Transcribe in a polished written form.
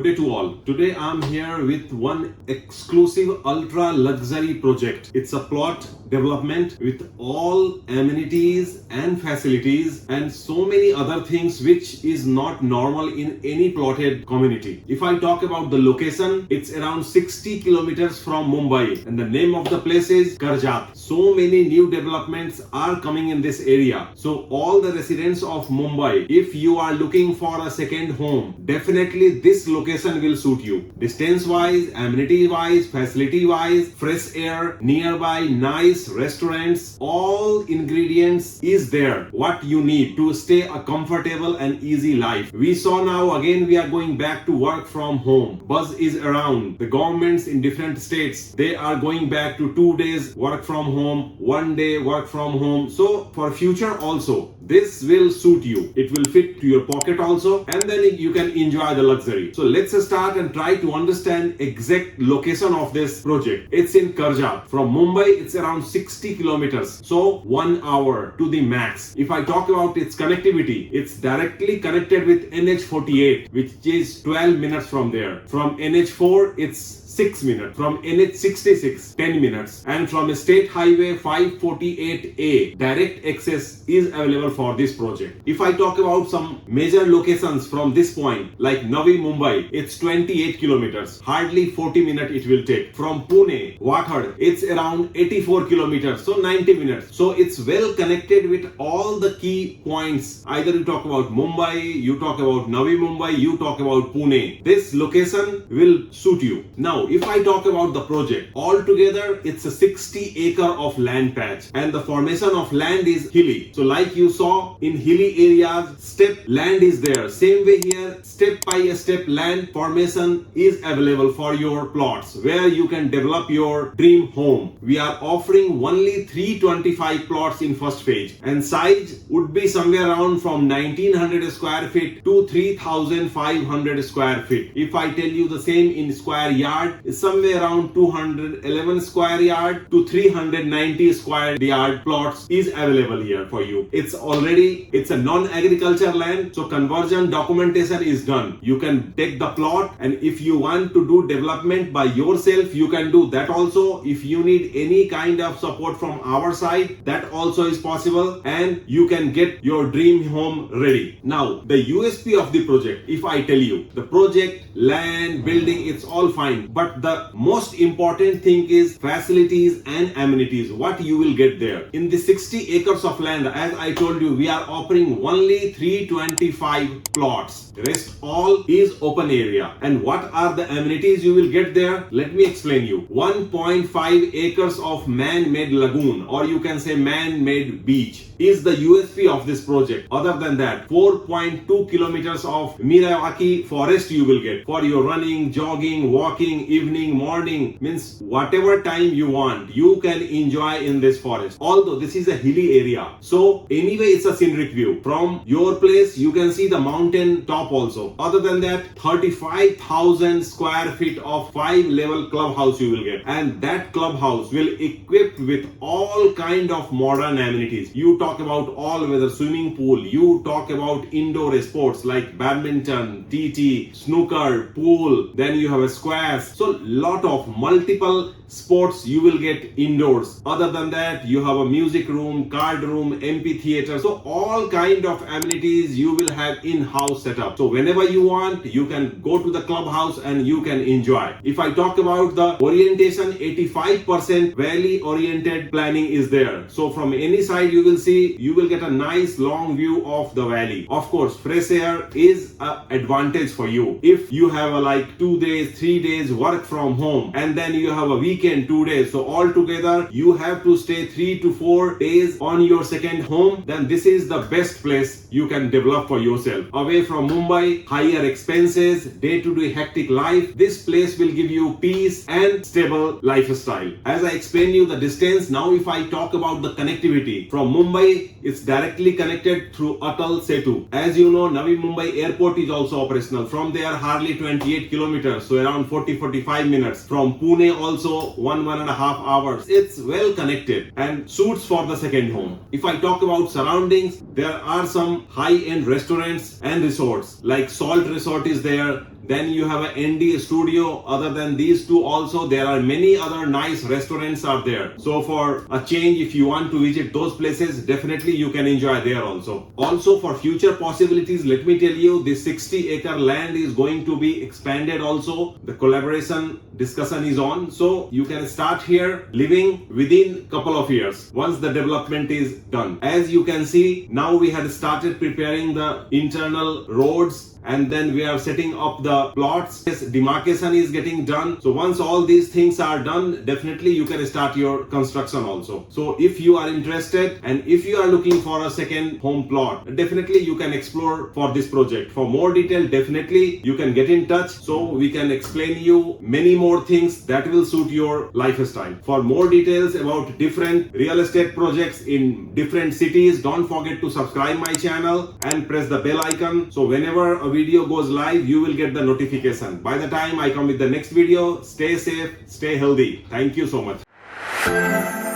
day to all. Today I'm here with one exclusive ultra luxury project. It's a plot development with all amenities and facilities and so many other things which is not normal in any plotted community. If I talk about the location, it's around 60 kilometers from Mumbai and the name of the place is Karjat. So many new developments are coming in this area. So all the residents of Mumbai, if you are looking for a second home, definitely this location will suit you. Distance wise, amenity wise, facility wise, fresh air, nearby nice restaurants, all ingredients is there what you need to stay a comfortable and easy life. We saw now again we are going back to work from home. Buzz is around. The governments in different states, they are going back to 2 days work from home, 1 day work from home. So for future also, this will suit you. It will fit to your pocket also and then you can enjoy the luxury. So let's start and try to understand exact location of this project. It's in Karjat. From Mumbai, it's around 60 kilometers. So 1 hour to the max. If I talk about its connectivity, it's directly connected with NH48, which is 12 minutes from there. From NH4, it's 6 minutes. From NH66, 10 minutes. And from State Highway 548A, direct access is available for this project. If I talk about some major locations from this point, like Navi Mumbai, it's 28 kilometers. Hardly 40 minutes it will take. From Pune, Wathad, it's around 84 kilometers. So 90 minutes. So it's well connected with all the key points. Either you talk about Mumbai, you talk about Navi Mumbai, you talk about Pune. This location will suit you. Now, if I talk about the project, altogether it's a 60 acre of land patch and the formation of land is hilly. So like you saw in hilly areas, step land is there. Same way here, step by step land formation is available for your plots where you can develop your dream home. We are offering only 325 plots in first phase and size would be somewhere around from 1900 square feet to 3500 square feet. If I tell you the same in square yard, is somewhere around 211 square yard to 390 square yard plots is available here for you. It's a non-agriculture land, so conversion documentation is done. You can take the plot and if you want to do development by yourself, you can do that also. If you need any kind of support from our side, that also is possible and you can get your dream home ready. Now, the USP of the project, if I tell you, the project, land, building, it's all fine. But the most important thing is facilities and amenities, what you will get there. In the 60 acres of land, as I told you, we are offering only 325 plots. The rest all is open area. And what are the amenities you will get there? Let me explain you. 1.5 acres of man-made lagoon, or you can say man-made beach, is the USP of this project. Other than that, 4.2 kilometers of Miyawaki forest you will get for your running, jogging, walking, evening, morning, means whatever time you want, you can enjoy in this forest. Although this is a hilly area, so anyway it's a scenic view. From your place, you can see the mountain top also. Other than that, 35,000 square feet of 5-level clubhouse you will get. And that clubhouse will equipped with all kind of modern amenities. You talk about all-weather swimming pool, you talk about indoor sports like badminton, TT, snooker, pool, then you have a squash. So lot of multiple sports you will get indoors. Other than that, you have a music room, card room, amphitheater. So all kind of amenities you will have in-house setup. So whenever you want, you can go to the clubhouse and you can enjoy. If I talk about the orientation, 85% valley oriented planning is there. So from any side you will see, you will get a nice long view of the valley. Of course, fresh air is an advantage for you. If you have a like 2 days, 3 days work from home and then you have a weekend 2 days, so altogether you have to stay 3 to 4 days on your second home, then this is the best place you can develop for yourself. Away from Mumbai, higher expenses, day-to-day hectic life, this place will give you peace and stable lifestyle. As I explained you the distance, now if I talk about the connectivity, from Mumbai, it's directly connected through Atal Setu. As you know, Navi Mumbai airport is also operational. From there, hardly 28 kilometers, so around 40-45 minutes. From Pune also, 1.5 hours. It's well connected and suits for the second home. If I talk about surroundings, there are some high-end restaurants and resorts like Salt Resort is there, Then you have an ND studio. Other than these two also, there are many other nice restaurants are there. So for a change, if you want to visit those places, definitely you can enjoy there also. Also for future possibilities, let me tell you, this 60-acre land is going to be expanded also. The collaboration discussion is on. So you can start here living within couple of years once the development is done. As you can see, now we had started preparing the internal roads, and then we are setting up the plots. Yes, demarcation is getting done. So once all these things are done, definitely you can start your construction also. So if you are interested and if you are looking for a second home plot, definitely you can explore for this project. For more detail, definitely you can get in touch so we can explain you many more things that will suit your lifestyle. For more details about different real estate projects in different cities, don't forget to subscribe my channel and press the bell icon. So whenever a video goes live, you will get the notification. By the time I come with the next video, stay safe, stay healthy. Thank you so much.